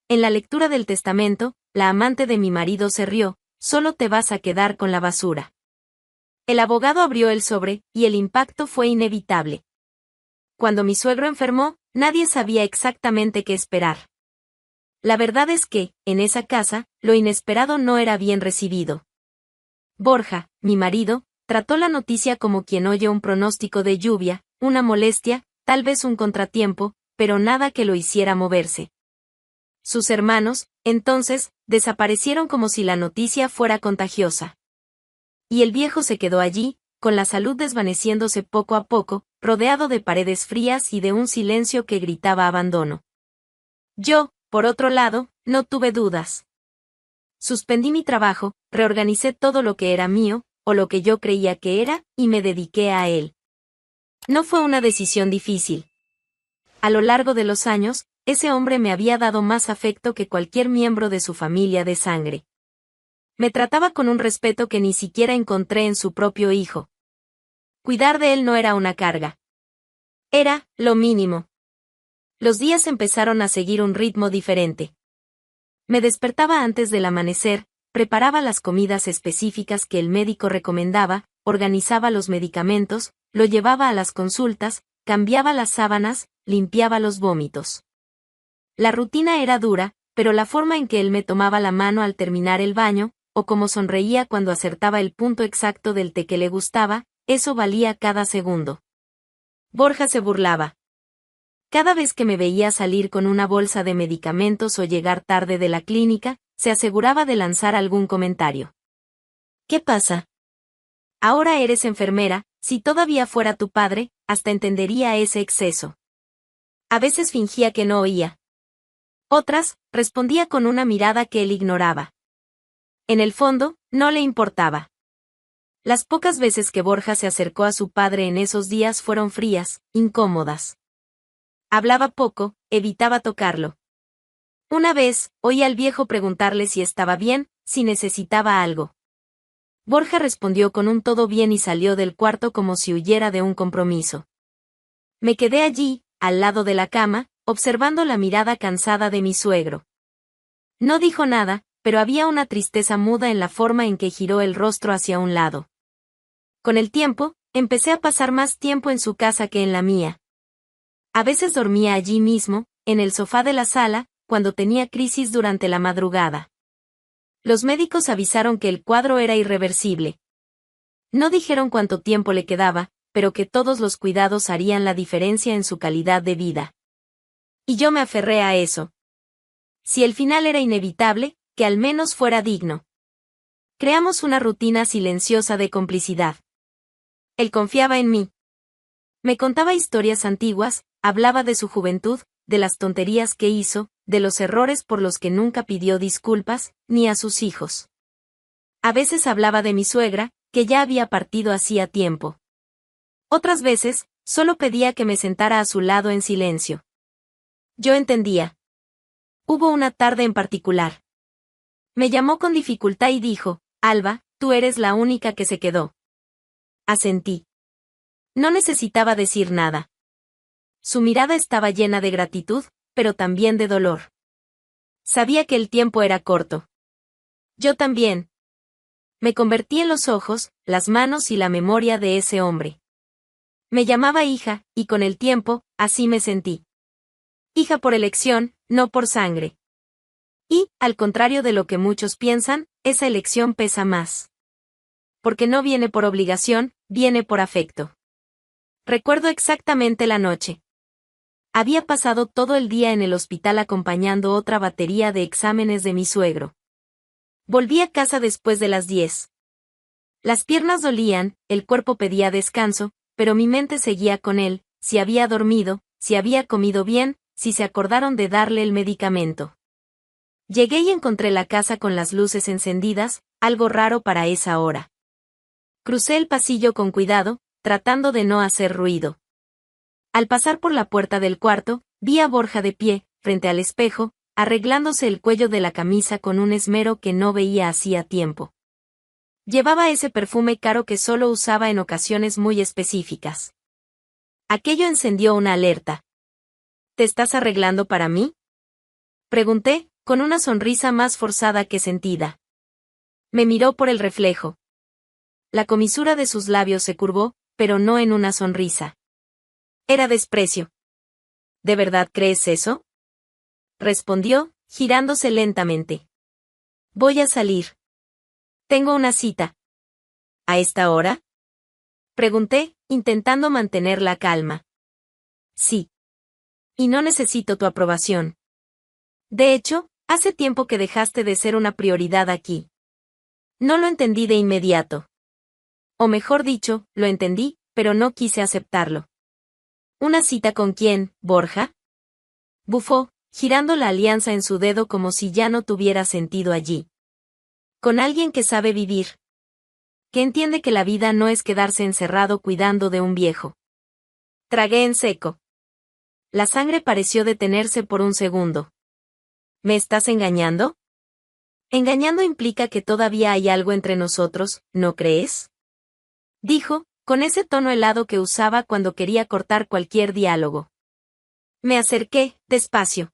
en la lectura del testamento, la amante de mi marido se rió, solo te vas a quedar con la basura. El abogado abrió el sobre, y el impacto fue inevitable. Cuando mi suegro enfermó, nadie sabía exactamente qué esperar. La verdad es que, en esa casa, lo inesperado no era bien recibido. Borja, mi marido, trató la noticia como quien oye un pronóstico de lluvia, una molestia, tal vez un contratiempo, pero nada que lo hiciera moverse. Sus hermanos, entonces, desaparecieron como si la noticia fuera contagiosa. Y el viejo se quedó allí, con la salud desvaneciéndose poco a poco, rodeado de paredes frías y de un silencio que gritaba abandono. Yo, por otro lado, no tuve dudas. Suspendí mi trabajo, reorganicé todo lo que era mío, o lo que yo creía que era, y me dediqué a él. No fue una decisión difícil. A lo largo de los años, ese hombre me había dado más afecto que cualquier miembro de su familia de sangre. Me trataba con un respeto que ni siquiera encontré en su propio hijo. Cuidar de él no era una carga. Era, lo mínimo. Los días empezaron a seguir un ritmo diferente. Me despertaba antes del amanecer, preparaba las comidas específicas que el médico recomendaba, organizaba los medicamentos, lo llevaba a las consultas, cambiaba las sábanas, limpiaba los vómitos. La rutina era dura, pero la forma en que él me tomaba la mano al terminar el baño, o cómo sonreía cuando acertaba el punto exacto del té que le gustaba, eso valía cada segundo. Borja se burlaba. Cada vez que me veía salir con una bolsa de medicamentos o llegar tarde de la clínica, se aseguraba de lanzar algún comentario. ¿Qué pasa? Ahora eres enfermera, si todavía fuera tu padre, hasta entendería ese exceso. A veces fingía que no oía. Otras, respondía con una mirada que él ignoraba. En el fondo, no le importaba. Las pocas veces que Borja se acercó a su padre en esos días fueron frías, incómodas. Hablaba poco, evitaba tocarlo. Una vez, oí al viejo preguntarle si estaba bien, si necesitaba algo. Borja respondió con un todo bien y salió del cuarto como si huyera de un compromiso. Me quedé allí, al lado de la cama, observando la mirada cansada de mi suegro. No dijo nada, pero había una tristeza muda en la forma en que giró el rostro hacia un lado. Con el tiempo, empecé a pasar más tiempo en su casa que en la mía. A veces dormía allí mismo, en el sofá de la sala, cuando tenía crisis durante la madrugada. Los médicos avisaron que el cuadro era irreversible. No dijeron cuánto tiempo le quedaba, pero que todos los cuidados harían la diferencia en su calidad de vida. Y yo me aferré a eso. Si el final era inevitable, que al menos fuera digno. Creamos una rutina silenciosa de complicidad. Él confiaba en mí. Me contaba historias antiguas, hablaba de su juventud, de las tonterías que hizo, de los errores por los que nunca pidió disculpas, ni a sus hijos. A veces hablaba de mi suegra, que ya había partido hacía tiempo. Otras veces, solo pedía que me sentara a su lado en silencio. Yo entendía. Hubo una tarde en particular. Me llamó con dificultad y dijo, Alba, tú eres la única que se quedó. Asentí. No necesitaba decir nada. Su mirada estaba llena de gratitud, pero también de dolor. Sabía que el tiempo era corto. Yo también. Me convertí en los ojos, las manos y la memoria de ese hombre. Me llamaba hija, y con el tiempo, así me sentí. Hija por elección, no por sangre. Y, al contrario de lo que muchos piensan, esa elección pesa más. Porque no viene por obligación, viene por afecto. Recuerdo exactamente la noche. Había pasado todo el día en el hospital acompañando otra batería de exámenes de mi suegro. Volví a casa después de las 10. Las piernas dolían, el cuerpo pedía descanso, pero mi mente seguía con él, si había dormido, si había comido bien, si se acordaron de darle el medicamento. Llegué y encontré la casa con las luces encendidas, algo raro para esa hora. Crucé el pasillo con cuidado, tratando de no hacer ruido. Al pasar por la puerta del cuarto, vi a Borja de pie, frente al espejo, arreglándose el cuello de la camisa con un esmero que no veía hacía tiempo. Llevaba ese perfume caro que solo usaba en ocasiones muy específicas. Aquello encendió una alerta. ¿Te estás arreglando para mí? Pregunté, con una sonrisa más forzada que sentida. Me miró por el reflejo. La comisura de sus labios se curvó, pero no en una sonrisa. Era desprecio. ¿De verdad crees eso? Respondió, girándose lentamente. Voy a salir. Tengo una cita. ¿A esta hora? Pregunté, intentando mantener la calma. Sí. Y no necesito tu aprobación. De hecho, hace tiempo que dejaste de ser una prioridad aquí. No lo entendí de inmediato. O mejor dicho, lo entendí, pero no quise aceptarlo. ¿Una cita con quién, Borja? Bufó, girando la alianza en su dedo como si ya no tuviera sentido allí. Con alguien que sabe vivir. Que entiende que la vida no es quedarse encerrado cuidando de un viejo. Tragué en seco. La sangre pareció detenerse por un segundo. ¿Me estás engañando? Engañando implica que todavía hay algo entre nosotros, ¿no crees? Dijo, con ese tono helado que usaba cuando quería cortar cualquier diálogo. Me acerqué, despacio.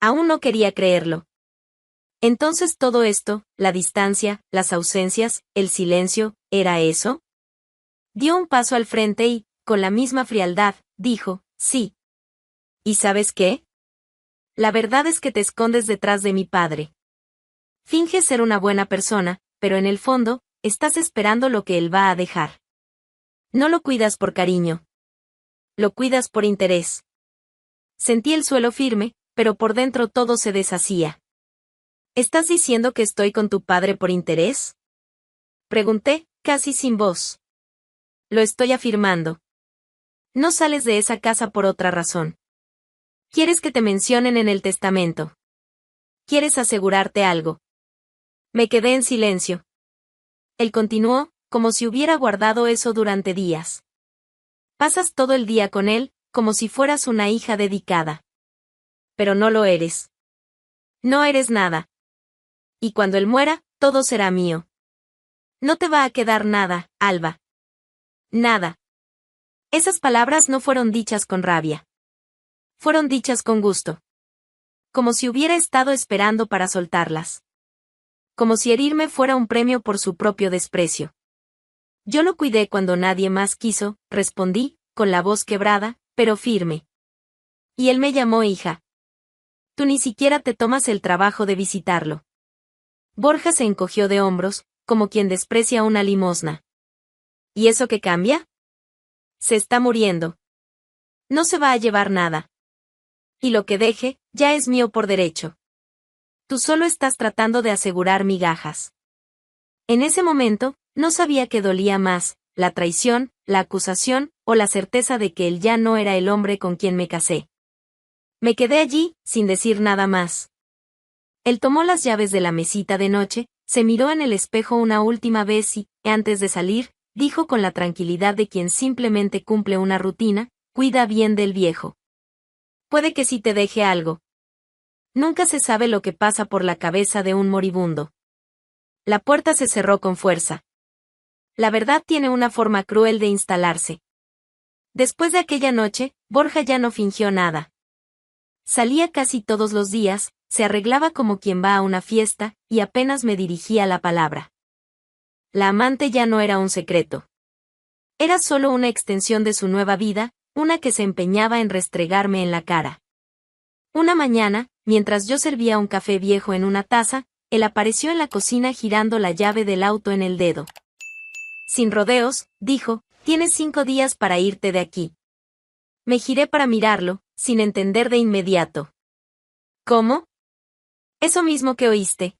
Aún no quería creerlo. Entonces todo esto, la distancia, las ausencias, el silencio, ¿era eso? Dio un paso al frente y, con la misma frialdad, dijo, sí. ¿Y sabes qué? La verdad es que te escondes detrás de mi padre. Finges ser una buena persona, pero en el fondo, estás esperando lo que él va a dejar. No lo cuidas por cariño. Lo cuidas por interés. Sentí el suelo firme, pero por dentro todo se deshacía. ¿Estás diciendo que estoy con tu padre por interés? Pregunté, casi sin voz. Lo estoy afirmando. No sales de esa casa por otra razón. Quieres que te mencionen en el testamento. Quieres asegurarte algo. Me quedé en silencio. Él continuó, como si hubiera guardado eso durante días. Pasas todo el día con él, como si fueras una hija dedicada. Pero no lo eres. No eres nada. Y cuando él muera, todo será mío. No te va a quedar nada, Alba. Nada. Esas palabras no fueron dichas con rabia. Fueron dichas con gusto. Como si hubiera estado esperando para soltarlas. Como si herirme fuera un premio por su propio desprecio. Yo lo cuidé cuando nadie más quiso, respondí, con la voz quebrada, pero firme. Y él me llamó hija. Tú ni siquiera te tomas el trabajo de visitarlo. Borja se encogió de hombros, como quien desprecia una limosna. ¿Y eso qué cambia? Se está muriendo. No se va a llevar nada. Y lo que deje, ya es mío por derecho. Tú solo estás tratando de asegurar migajas. En ese momento, no sabía qué dolía más, la traición, la acusación, o la certeza de que él ya no era el hombre con quien me casé. Me quedé allí, sin decir nada más. Él tomó las llaves de la mesita de noche, se miró en el espejo una última vez y, antes de salir, dijo con la tranquilidad de quien simplemente cumple una rutina, cuida bien del viejo. Puede que sí te deje algo. Nunca se sabe lo que pasa por la cabeza de un moribundo. La puerta se cerró con fuerza. La verdad tiene una forma cruel de instalarse. Después de aquella noche, Borja ya no fingió nada. Salía casi todos los días, se arreglaba como quien va a una fiesta, y apenas me dirigía la palabra. La amante ya no era un secreto. Era solo una extensión de su nueva vida, una que se empeñaba en restregarme en la cara. Una mañana, mientras yo servía un café viejo en una taza, él apareció en la cocina girando la llave del auto en el dedo. Sin rodeos, dijo, tienes 5 días para irte de aquí. Me giré para mirarlo, sin entender de inmediato. ¿Cómo? Eso mismo que oíste.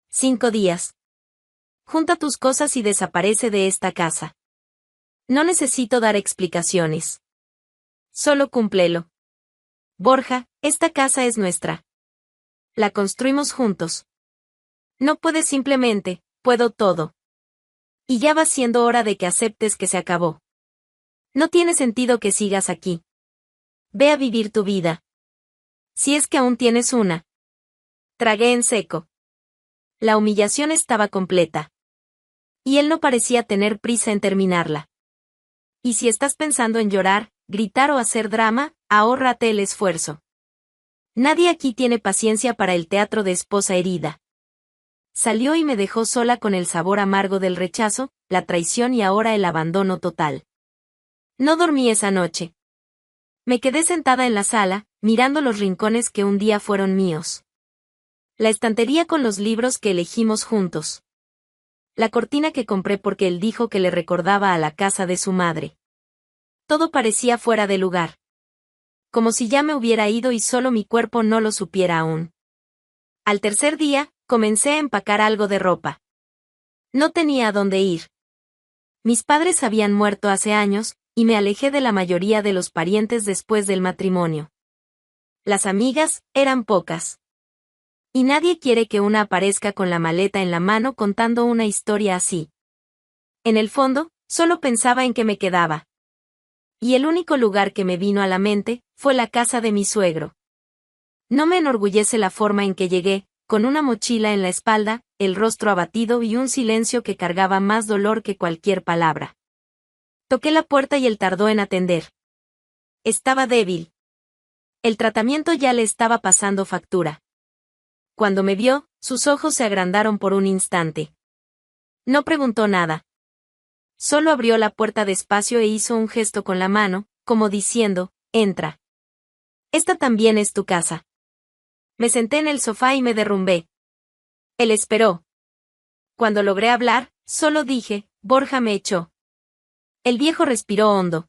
5 días. Junta tus cosas y desaparece de esta casa. No necesito dar explicaciones. Solo cúmplelo. Borja, esta casa es nuestra. La construimos juntos. No puedes simplemente, puedo todo. Y ya va siendo hora de que aceptes que se acabó. No tiene sentido que sigas aquí. Ve a vivir tu vida. Si es que aún tienes una. Tragué en seco. La humillación estaba completa. Y él no parecía tener prisa en terminarla. Y si estás pensando en llorar, gritar o hacer drama, ahórrate el esfuerzo. Nadie aquí tiene paciencia para el teatro de esposa herida. Salió y me dejó sola con el sabor amargo del rechazo, la traición y ahora el abandono total. No dormí esa noche. Me quedé sentada en la sala, mirando los rincones que un día fueron míos. La estantería con los libros que elegimos juntos. La cortina que compré porque él dijo que le recordaba a la casa de su madre. Todo parecía fuera de lugar. Como si ya me hubiera ido y solo mi cuerpo no lo supiera aún. Al tercer día, comencé a empacar algo de ropa. No tenía a dónde ir. Mis padres habían muerto hace años, y me alejé de la mayoría de los parientes después del matrimonio. Las amigas eran pocas. Y nadie quiere que una aparezca con la maleta en la mano contando una historia así. En el fondo, solo pensaba en que me quedaba. Y el único lugar que me vino a la mente fue la casa de mi suegro. No me enorgullece la forma en que llegué, con una mochila en la espalda, el rostro abatido y un silencio que cargaba más dolor que cualquier palabra. Toqué la puerta y él tardó en atender. Estaba débil. El tratamiento ya le estaba pasando factura. Cuando me vio, sus ojos se agrandaron por un instante. No preguntó nada. Solo abrió la puerta despacio e hizo un gesto con la mano, como diciendo, entra. Esta también es tu casa. Me senté en el sofá y me derrumbé. Él esperó. Cuando logré hablar, solo dije, Borja me echó. El viejo respiró hondo.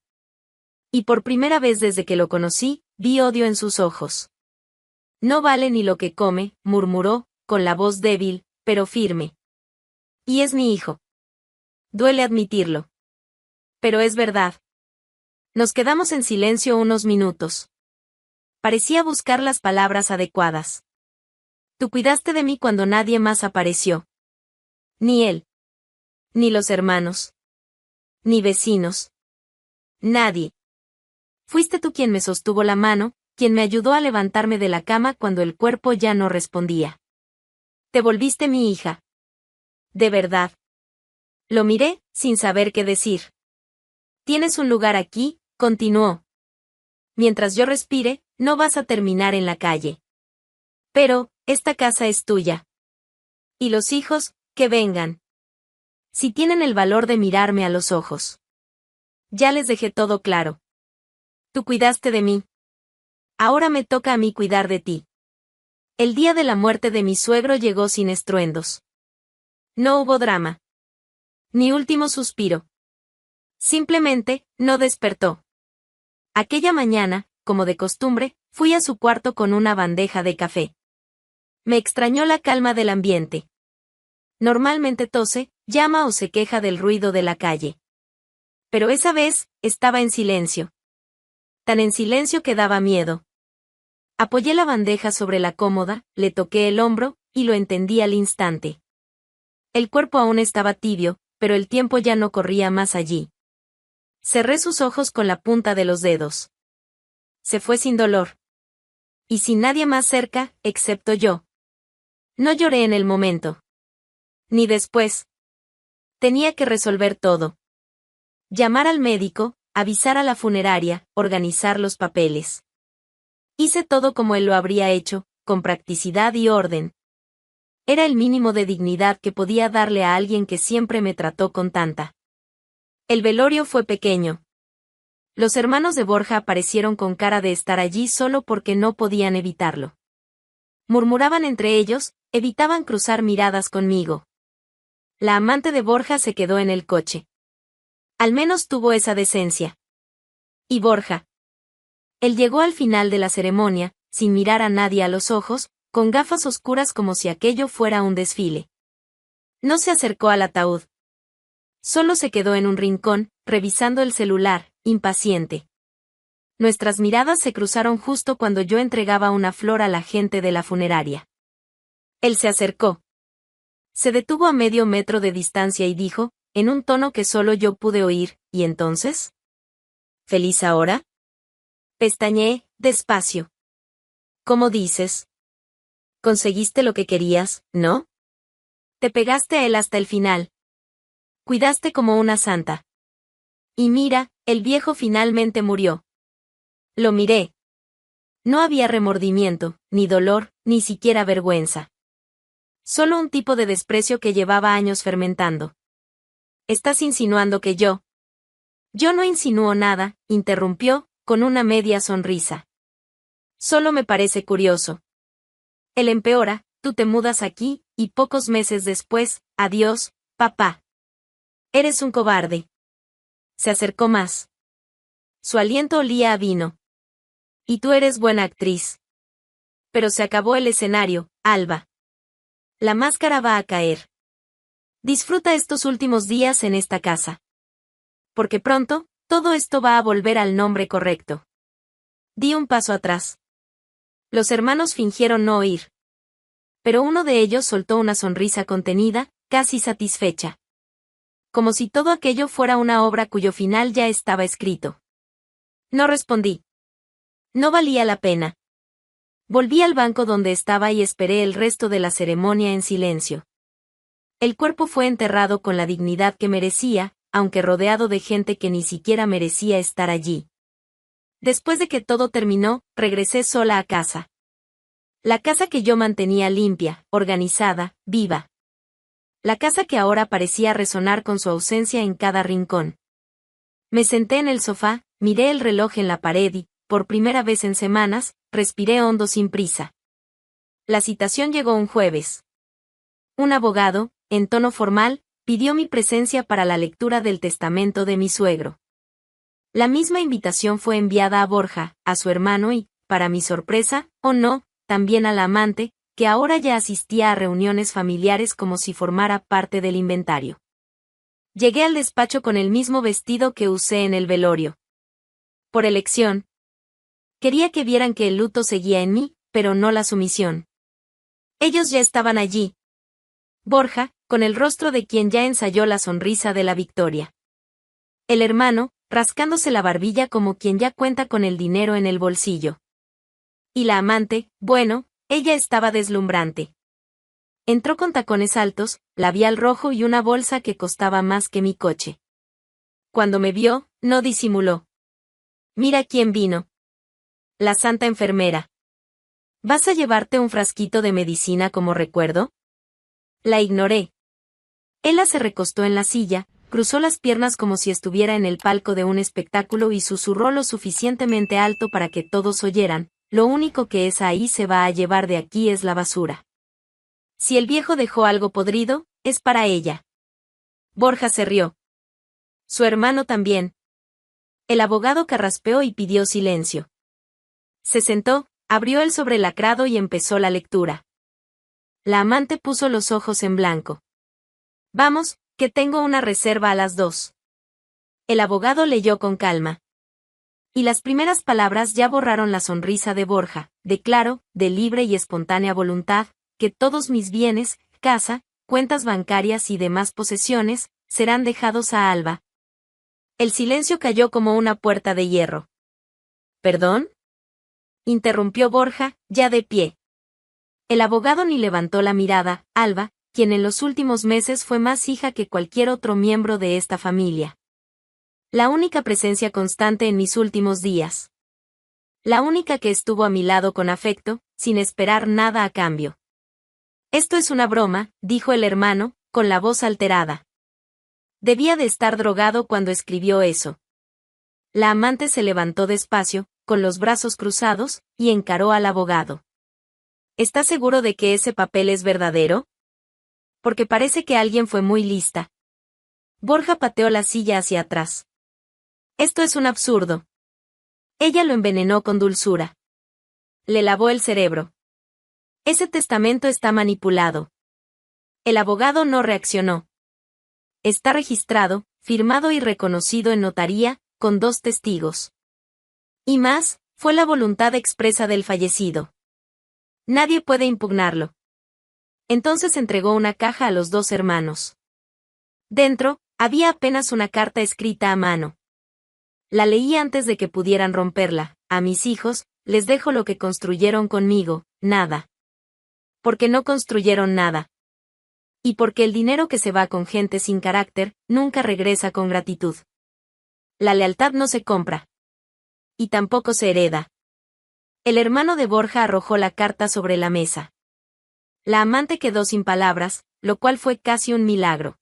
Y por primera vez desde que lo conocí, vi odio en sus ojos. No vale ni lo que come, murmuró, con la voz débil, pero firme. Y es mi hijo. Duele admitirlo. Pero es verdad. Nos quedamos en silencio unos minutos. Parecía buscar las palabras adecuadas. Tú cuidaste de mí cuando nadie más apareció. Ni él. Ni los hermanos. Ni vecinos. Nadie. Fuiste tú quien me sostuvo la mano, quien me ayudó a levantarme de la cama cuando el cuerpo ya no respondía. Te volviste mi hija. De verdad. Lo miré, sin saber qué decir. Tienes un lugar aquí, continuó. Mientras yo respire, no vas a terminar en la calle. Pero, esta casa es tuya. Y los hijos, que vengan. Si tienen el valor de mirarme a los ojos. Ya les dejé todo claro. Tú cuidaste de mí. Ahora me toca a mí cuidar de ti. El día de la muerte de mi suegro llegó sin estruendos. No hubo drama. Ni último suspiro. Simplemente, no despertó. Aquella mañana, como de costumbre, fui a su cuarto con una bandeja de café. Me extrañó la calma del ambiente. Normalmente tose, llama o se queja del ruido de la calle. Pero esa vez, estaba en silencio. Tan en silencio que daba miedo. Apoyé la bandeja sobre la cómoda, le toqué el hombro, y lo entendí al instante. El cuerpo aún estaba tibio, pero el tiempo ya no corría más allí. Cerré sus ojos con la punta de los dedos. Se fue sin dolor. Y sin nadie más cerca, excepto yo. No lloré en el momento. Ni después. Tenía que resolver todo. Llamar al médico, avisar a la funeraria, organizar los papeles. Hice todo como él lo habría hecho, con practicidad y orden. Era el mínimo de dignidad que podía darle a alguien que siempre me trató con tanta. El velorio fue pequeño. Los hermanos de Borja aparecieron con cara de estar allí solo porque no podían evitarlo. Murmuraban entre ellos, evitaban cruzar miradas conmigo. La amante de Borja se quedó en el coche. Al menos tuvo esa decencia. Y Borja. Él llegó al final de la ceremonia, sin mirar a nadie a los ojos, con gafas oscuras como si aquello fuera un desfile. No se acercó al ataúd. Solo se quedó en un rincón, revisando el celular, impaciente. Nuestras miradas se cruzaron justo cuando yo entregaba una flor a la gente de la funeraria. Él se acercó. Se detuvo a medio metro de distancia y dijo, en un tono que solo yo pude oír, ¿y entonces? ¿Feliz ahora? Pestañeé, despacio. ¿Cómo dices? Conseguiste lo que querías, ¿no? Te pegaste a él hasta el final. Cuidaste como una santa. Y mira, el viejo finalmente murió. Lo miré. No había remordimiento, ni dolor, ni siquiera vergüenza. Solo un tipo de desprecio que llevaba años fermentando. ¿Estás insinuando que yo? Yo no insinúo nada, interrumpió, con una media sonrisa. Solo me parece curioso. Él empeora, tú te mudas aquí, y pocos meses después, adiós, papá. Eres un cobarde. Se acercó más. Su aliento olía a vino. Y tú eres buena actriz. Pero se acabó el escenario, Alba. La máscara va a caer. Disfruta estos últimos días en esta casa. Porque pronto, todo esto va a volver al nombre correcto. Di un paso atrás. Los hermanos fingieron no oír. Pero uno de ellos soltó una sonrisa contenida, casi satisfecha. Como si todo aquello fuera una obra cuyo final ya estaba escrito. No respondí. No valía la pena. Volví al banco donde estaba y esperé el resto de la ceremonia en silencio. El cuerpo fue enterrado con la dignidad que merecía, aunque rodeado de gente que ni siquiera merecía estar allí. Después de que todo terminó, regresé sola a casa. La casa que yo mantenía limpia, organizada, viva. La casa que ahora parecía resonar con su ausencia en cada rincón. Me senté en el sofá, miré el reloj en la pared y, por primera vez en semanas, respiré hondo sin prisa. La citación llegó un jueves. Un abogado, en tono formal, pidió mi presencia para la lectura del testamento de mi suegro. La misma invitación fue enviada a Borja, a su hermano y, para mi sorpresa, o no, también a la amante, que ahora ya asistía a reuniones familiares como si formara parte del inventario. Llegué al despacho con el mismo vestido que usé en el velorio. Por elección. Quería que vieran que el luto seguía en mí, pero no la sumisión. Ellos ya estaban allí. Borja, con el rostro de quien ya ensayó la sonrisa de la victoria. El hermano, rascándose la barbilla como quien ya cuenta con el dinero en el bolsillo. Y la amante, bueno, ella estaba deslumbrante. Entró con tacones altos, labial rojo y una bolsa que costaba más que mi coche. Cuando me vio, no disimuló. Mira quién vino. La santa enfermera. ¿Vas a llevarte un frasquito de medicina como recuerdo? La ignoré. Ella se recostó en la silla, cruzó las piernas como si estuviera en el palco de un espectáculo y susurró lo suficientemente alto para que todos oyeran, lo único que esa ahí se va a llevar de aquí es la basura. Si el viejo dejó algo podrido, es para ella. Borja se rió. Su hermano también. El abogado carraspeó y pidió silencio. Se sentó, abrió el sobrelacrado y empezó la lectura. La amante puso los ojos en blanco. Vamos, que tengo una reserva a las 2. El abogado leyó con calma. Y las primeras palabras ya borraron la sonrisa de Borja. Declaro, de libre y espontánea voluntad, que todos mis bienes, casa, cuentas bancarias y demás posesiones, serán dejados a Alba. El silencio cayó como una puerta de hierro. ¿Perdón? Interrumpió Borja, ya de pie. El abogado ni levantó la mirada. Alba, quien en los últimos meses fue más hija que cualquier otro miembro de esta familia. La única presencia constante en mis últimos días. La única que estuvo a mi lado con afecto, sin esperar nada a cambio. Esto es una broma, dijo el hermano, con la voz alterada. Debía de estar drogado cuando escribió eso. La amante se levantó despacio, con los brazos cruzados, y encaró al abogado. ¿Estás seguro de que ese papel es verdadero? Porque parece que alguien fue muy lista. Borja pateó la silla hacia atrás. Esto es un absurdo. Ella lo envenenó con dulzura. Le lavó el cerebro. Ese testamento está manipulado. El abogado no reaccionó. Está registrado, firmado y reconocido en notaría, con 2 testigos. Y más, fue la voluntad expresa del fallecido. Nadie puede impugnarlo. Entonces entregó una caja a los 2 hermanos. Dentro, había apenas una carta escrita a mano. La leí antes de que pudieran romperla. A mis hijos, les dejo lo que construyeron conmigo, nada. Porque no construyeron nada. Y porque el dinero que se va con gente sin carácter, nunca regresa con gratitud. La lealtad no se compra. Y tampoco se hereda. El hermano de Borja arrojó la carta sobre la mesa. La amante quedó sin palabras, lo cual fue casi un milagro.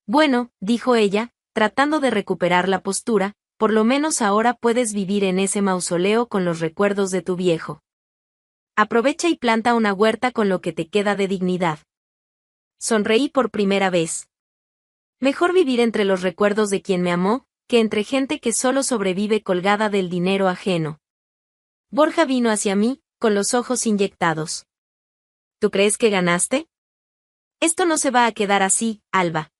Bueno, dijo ella, tratando de recuperar la postura, por lo menos ahora puedes vivir en ese mausoleo con los recuerdos de tu viejo. Aprovecha y planta una huerta con lo que te queda de dignidad. Sonreí por primera vez. Mejor vivir entre los recuerdos de quien me amó, que entre gente que solo sobrevive colgada del dinero ajeno. Borja vino hacia mí, con los ojos inyectados. ¿Tú crees que ganaste? Esto no se va a quedar así, Alba.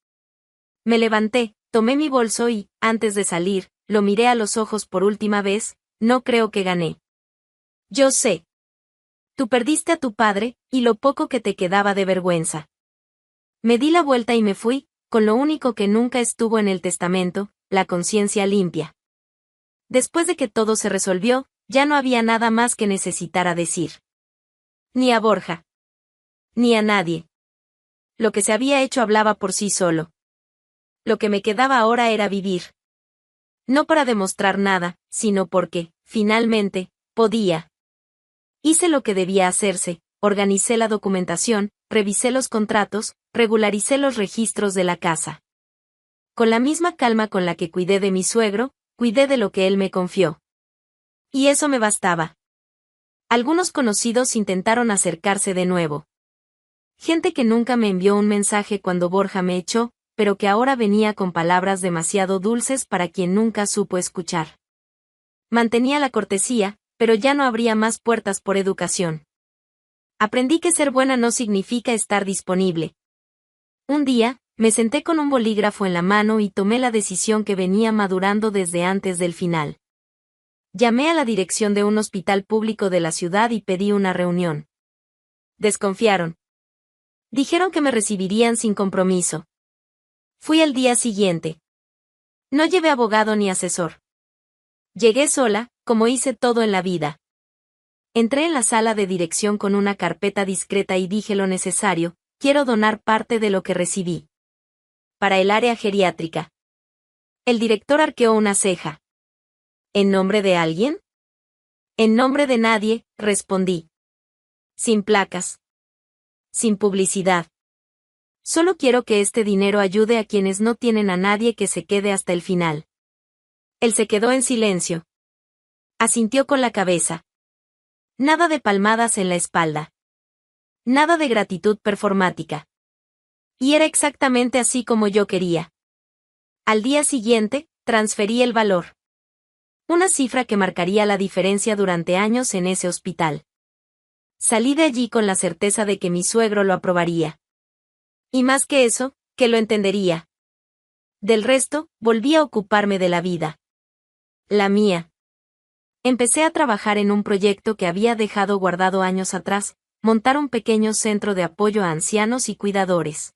Me levanté, tomé mi bolso y, antes de salir, lo miré a los ojos por última vez. No creo que gané. Yo sé. Tú perdiste a tu padre, y lo poco que te quedaba de vergüenza. Me di la vuelta y me fui, con lo único que nunca estuvo en el testamento, la conciencia limpia. Después de que todo se resolvió, ya no había nada más que necesitara decir. Ni a Borja. Ni a nadie. Lo que se había hecho hablaba por sí solo. Lo que me quedaba ahora era vivir. No para demostrar nada, sino porque, finalmente, podía. Hice lo que debía hacerse, organicé la documentación, revisé los contratos, regularicé los registros de la casa. Con la misma calma con la que cuidé de mi suegro, cuidé de lo que él me confió. Y eso me bastaba. Algunos conocidos intentaron acercarse de nuevo. Gente que nunca me envió un mensaje cuando Borja me echó, pero que ahora venía con palabras demasiado dulces para quien nunca supo escuchar. Mantenía la cortesía, pero ya no abría más puertas por educación. Aprendí que ser buena no significa estar disponible. Un día, me senté con un bolígrafo en la mano y tomé la decisión que venía madurando desde antes del final. Llamé a la dirección de un hospital público de la ciudad y pedí una reunión. Desconfiaron. Dijeron que me recibirían sin compromiso. Fui al día siguiente. No llevé abogado ni asesor. Llegué sola, como hice todo en la vida. Entré en la sala de dirección con una carpeta discreta y dije lo necesario: quiero donar parte de lo que recibí. Para el área geriátrica. El director arqueó una ceja. ¿En nombre de alguien? En nombre de nadie, respondí. Sin placas. Sin publicidad. Solo quiero que este dinero ayude a quienes no tienen a nadie que se quede hasta el final. Él se quedó en silencio. Asintió con la cabeza. Nada de palmadas en la espalda. Nada de gratitud performática. Y era exactamente así como yo quería. Al día siguiente, transferí el valor. Una cifra que marcaría la diferencia durante años en ese hospital. Salí de allí con la certeza de que mi suegro lo aprobaría. Y más que eso, que lo entendería. Del resto, volví a ocuparme de la vida. La mía. Empecé a trabajar en un proyecto que había dejado guardado años atrás: montar un pequeño centro de apoyo a ancianos y cuidadores.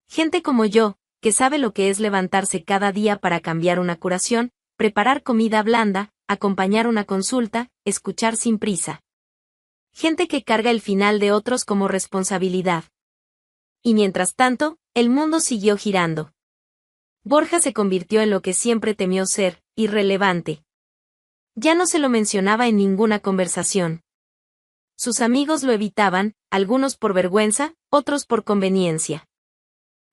Gente como yo, que sabe lo que es levantarse cada día para cambiar una curación, preparar comida blanda, acompañar una consulta, escuchar sin prisa. Gente que carga el final de otros como responsabilidad. Y mientras tanto, el mundo siguió girando. Borja se convirtió en lo que siempre temió ser: irrelevante. Ya no se lo mencionaba en ninguna conversación. Sus amigos lo evitaban, algunos por vergüenza, otros por conveniencia.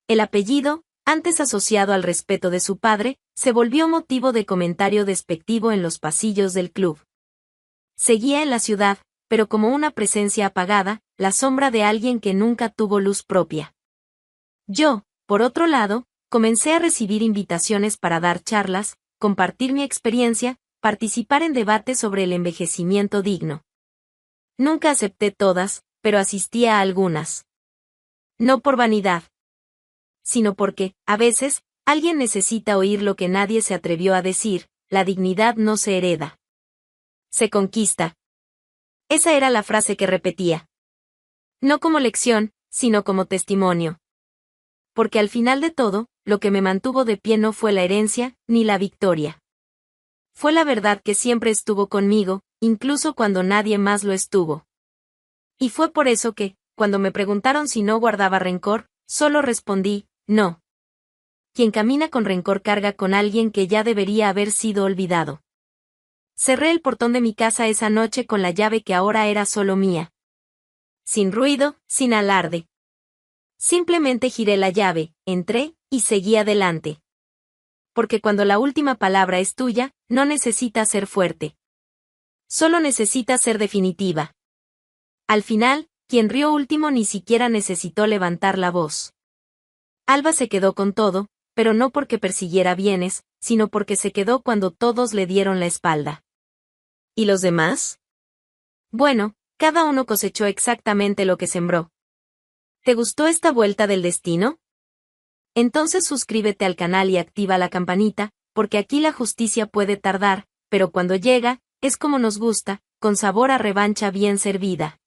El apellido, antes asociado al respeto de su padre, se volvió motivo de comentario despectivo en los pasillos del club. Seguía en la ciudad, pero como una presencia apagada, la sombra de alguien que nunca tuvo luz propia. Yo, por otro lado, comencé a recibir invitaciones para dar charlas, compartir mi experiencia, participar en debates sobre el envejecimiento digno. Nunca acepté todas, pero asistía a algunas. No por vanidad, sino porque, a veces, alguien necesita oír lo que nadie se atrevió a decir: la dignidad no se hereda. Se conquista. Esa era la frase que repetía. No como lección, sino como testimonio. Porque al final de todo, lo que me mantuvo de pie no fue la herencia, ni la victoria. Fue la verdad que siempre estuvo conmigo, incluso cuando nadie más lo estuvo. Y fue por eso que, cuando me preguntaron si no guardaba rencor, solo respondí: no. Quien camina con rencor carga con alguien que ya debería haber sido olvidado. Cerré el portón de mi casa esa noche con la llave que ahora era solo mía. Sin ruido, sin alarde. Simplemente giré la llave, entré, y seguí adelante. Porque cuando la última palabra es tuya, no necesita ser fuerte. Solo necesita ser definitiva. Al final, quien rió último ni siquiera necesitó levantar la voz. Alba se quedó con todo, pero no porque persiguiera bienes, sino porque se quedó cuando todos le dieron la espalda. ¿Y los demás? Bueno, cada uno cosechó exactamente lo que sembró. ¿Te gustó esta vuelta del destino? Entonces suscríbete al canal y activa la campanita, porque aquí la justicia puede tardar, pero cuando llega, es como nos gusta, con sabor a revancha bien servida.